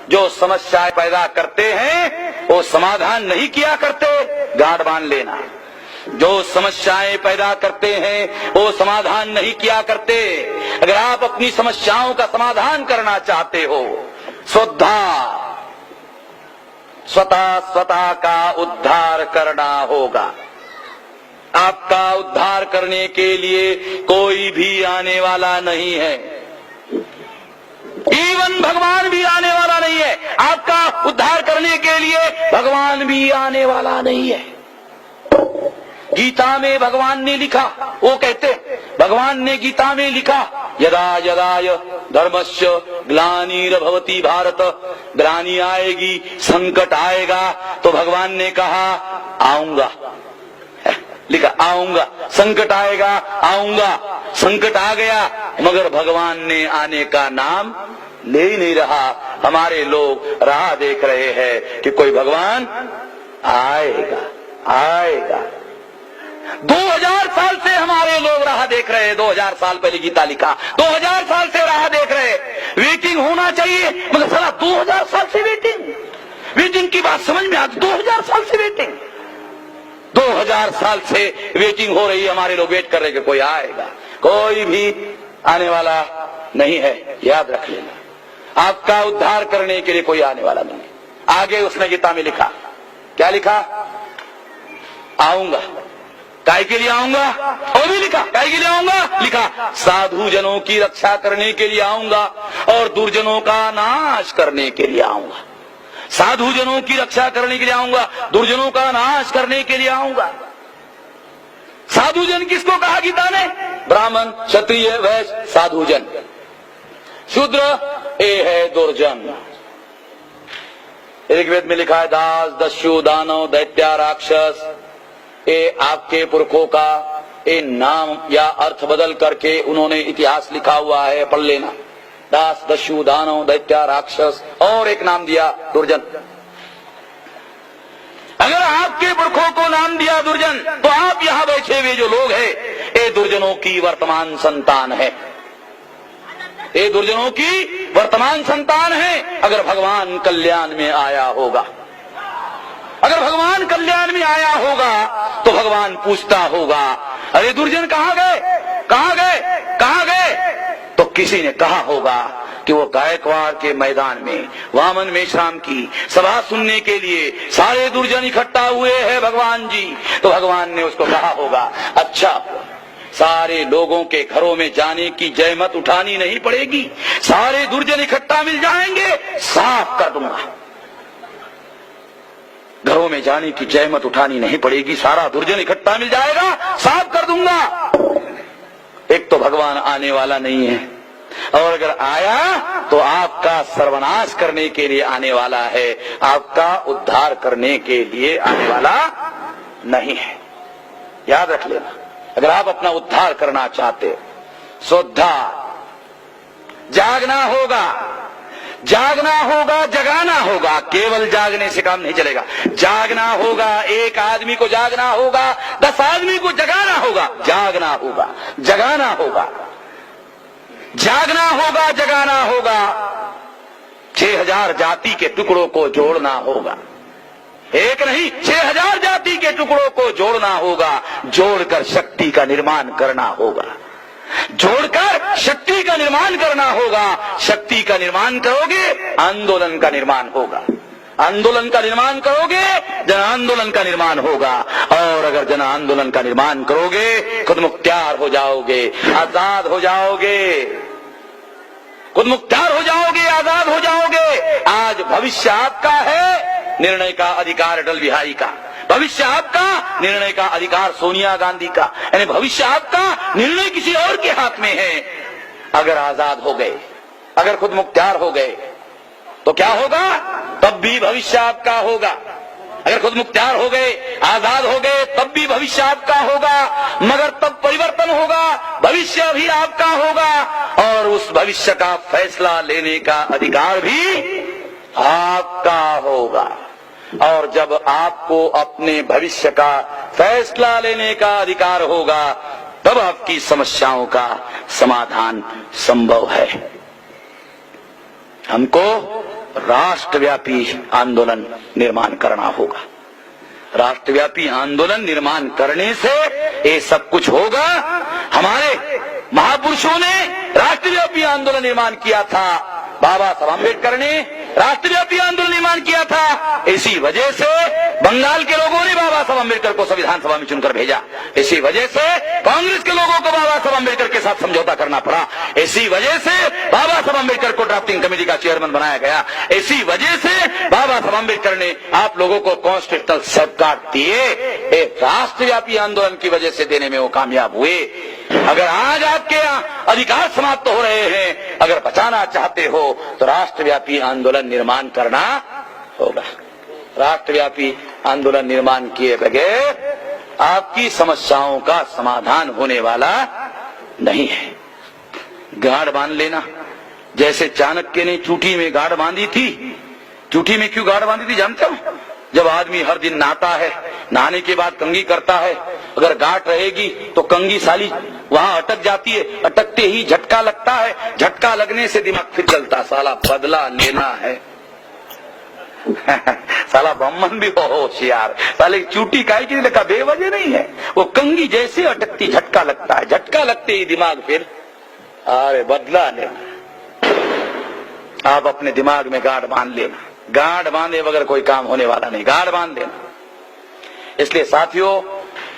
जो समस्याएं पैदा करते हैं वो समाधान नहीं किया करते, गांठ बांध लेना। जो समस्याएं पैदा करते हैं वो समाधान नहीं किया करते। अगर आप अपनी समस्याओं का समाधान करना चाहते हो, स्वतः का उद्धार करना होगा। आपका उद्धार करने के लिए कोई भी आने वाला नहीं है, इवन भगवान भी आने वाला नहीं है। आपका उद्धार करने के लिए भगवान भी आने वाला नहीं है। गीता में भगवान ने लिखा, वो कहते भगवान ने गीता में लिखा, यदा यदाय धर्मस्य ग्लानिर्भवति भारत, ग्लानि आएगी, संकट आएगा तो भगवान ने कहा आऊंगा, लिखा आऊंगा, संकट आएगा आऊंगा। संकट आ गया मगर भगवान ने आने का नाम ले ही नहीं रहा। हमारे लोग राह देख रहे हैं कि कोई भगवान आएगा आएगा। 2000 साल से हमारे लोग राह देख रहे हैं। 2000 साल पहले गीता लिखा, 2000 साल से राह देख रहे हैं। वेटिंग होना चाहिए मगर साला 2000 साल से वेटिंग की बात समझ में आती। 2000 साल से वेटिंग, 2000 साल से वेटिंग हो रही है। हमारे लोग वेट कर रहे हैं कि कोई आएगा। कोई भी आने वाला नहीं है, याद रख लेना। आपका उद्धार करने के लिए कोई आने वाला नहीं है। आगे उसने गीता में लिखा, क्या लिखा? आऊंगा। काय के लिए आऊंगा? और भी लिखा, काय के लिए आऊंगा? लिखा साधु जनों की रक्षा करने के लिए आऊंगा और दुर्जनों का नाश करने के लिए आऊंगा। साधु जनों की रक्षा करने के लिए आऊंगा, दुर्जनों का नाश करने के लिए आऊंगा। साधुजन किसको कहा गीता ने? ब्राह्मण, क्षत्रिय, वैश्य साधुजन। शूद्र ये है दुर्जन। ऋग्वेद में लिखा है दास, दस्यु, दानव, दैत्य, राक्षस। ये आपके पुरखों का ये नाम या अर्थ बदल करके उन्होंने इतिहास लिखा हुआ है, पढ़ लेना। दास, दस्यु, दानव, दैत्य, राक्षस और एक नाम दिया दुर्जन। अगर आपके पुरखों को नाम दिया दुर्जन तो आप यहां बैठे हुए जो लोग हैं ये दुर्जनों की वर्तमान संतान है। ये दुर्जनों की वर्तमान संतान है। अगर भगवान कल्याण में आया होगा, अगर भगवान कल्याण में आया होगा तो भगवान पूछता होगा अरे दुर्जन कहां गए, कहां गए, कहां गए? तो किसी ने कहा होगा कि वो गायकवाड़ के मैदान में वामन मेश्राम की सभा सुनने के लिए सारे दुर्जन इकट्ठा हुए हैं भगवान जी। तो भगवान ने उसको कहा होगा अच्छा, सारे लोगों के घरों में जाने की जहमत उठानी नहीं पड़ेगी, सारे दुर्जन इकट्ठा मिल जाएंगे, साफ कर दूंगा। घरों में जाने की जहमत उठानी नहीं पड़ेगी, सारा दुर्जन इकट्ठा मिल जाएगा, साफ कर दूंगा। एक तो भगवान आने वाला नहीं है और अगर आया तो आपका सर्वनाश करने के लिए आने वाला है, आपका उद्धार करने के लिए आने वाला नहीं है। याद रख लेना, अगर आप अपना उद्धार करना चाहते हो, उद्धार जागना होगा, जागना होगा, जगाना होगा। केवल जागने से काम नहीं चलेगा, जागना होगा। एक आदमी को जागना होगा, 10 आदमी को जगाना होगा। जागना होगा, जगाना होगा, जागना होगा, जगाना होगा। 6000 जाति के टुकड़ों को जोड़ना होगा, एक नहीं 6000 जाति के टुकड़ों को जोड़ना होगा। जोड़कर शक्ति का निर्माण करना होगा, जोड़कर शक्ति का निर्माण करना होगा। शक्ति का निर्माण करोगे, आंदोलन का निर्माण होगा। आंदोलन का निर्माण करोगे, जन आंदोलन का निर्माण होगा। और अगर जन आंदोलन का निर्माण करोगे, खुद मुख्तियार हो जाओगे, आजाद हो जाओगे, खुद मुख्तियार हो जाओगे, आजाद हो जाओगे। आज भविष्य आपका है, निर्णय का अधिकार अटल बिहारी का। भविष्य आपका, निर्णय का अधिकार सोनिया गांधी का। यानी भविष्य आपका, निर्णय किसी और के हाथ में है। अगर आजाद हो गए, अगर खुद मुख्तियार हो गए तो क्या होगा? तब भी भविष्य आपका होगा। अगर खुद मुख्तियार हो गए, आजाद हो गए, तब भी भविष्य आपका होगा, मगर तब परिवर्तन होगा, भविष्य भी आपका होगा और उस भविष्य का फैसला लेने का अधिकार भी आपका होगा। और जब आपको अपने भविष्य का फैसला लेने का अधिकार होगा तब आपकी समस्याओं का समाधान संभव है। हमको राष्ट्रव्यापी आंदोलन निर्माण करना होगा। राष्ट्रव्यापी आंदोलन निर्माण करने से ये सब कुछ होगा। हमारे महापुरुषों ने राष्ट्रव्यापी आंदोलन निर्माण किया था, बाबा साहब अम्बेडकर ने राष्ट्रव्यापी आंदोलन निर्माण किया था। इसी वजह से बंगाल के लोगों ने बाबा साहब अम्बेडकर को संविधान सभा में चुनकर भेजा। इसी वजह से कांग्रेस के लोगों को बाबा साहब अम्बेडकर के साथ समझौता करना पड़ा। इसी वजह से बाबा साहब अम्बेडकर को ड्राफ्टिंग कमेटी का चेयरमैन बनाया गया। इसी वजह से बाबा साहब अम्बेडकर ने आप लोगों को कॉन्स्टिट्यूशनल सेफगार्ड दिए। एक राष्ट्रव्यापी आंदोलन की वजह से देने में वो कामयाब हुए। अगर आज आपके यहाँ अधिकार समाप्त हो रहे हैं, अगर बचाना चाहते हो तो राष्ट्रव्यापी आंदोलन निर्माण करना होगा। राष्ट्रव्यापी आंदोलन निर्माण किए बगैर आपकी समस्याओं का समाधान होने वाला नहीं है। गाढ़ बांध लेना, जैसे चाणक्य ने चूटी में गाढ़ बांधी थी। चूटी में क्यों गाढ़ बांधी थी जानते हो? जब आदमी हर दिन नहाता है, नहाने के बाद कंघी करता है, अगर गांठ रहेगी तो कंघी साली वहां अटक जाती है। अटकते ही झटका लगता है, झटका लगने से दिमाग फिर चलता, साला बदला लेना है। साला ब्राह्मण भी हो होशियार, साले चूटी काहे की लगा, बेवजह नहीं है। वो कंघी जैसे अटकती झटका लगता है, झटका लगते ही दिमाग फिर अरे बदला लेना। आप अपने दिमाग में गांठ बांध लेना। गांठ बांधे बगैर कोई काम होने वाला नहीं, गांठ बांध लेना। इसलिए साथियों,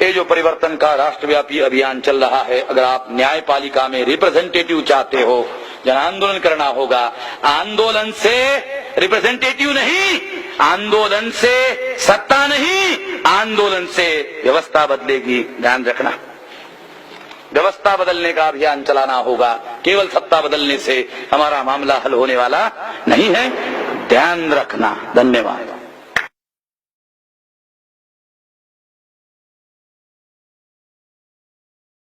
ये जो परिवर्तन का राष्ट्रव्यापी अभियान चल रहा है, अगर आप न्यायपालिका में रिप्रेजेंटेटिव चाहते हो, जन आंदोलन करना होगा। आंदोलन से रिप्रेजेंटेटिव नहीं, आंदोलन से सत्ता नहीं, आंदोलन से व्यवस्था बदलेगी। ध्यान रखना, व्यवस्था बदलने का अभियान चलाना होगा। केवल सत्ता बदलने से हमारा मामला हल होने वाला नहीं है, ध्यान रखना। धन्यवाद।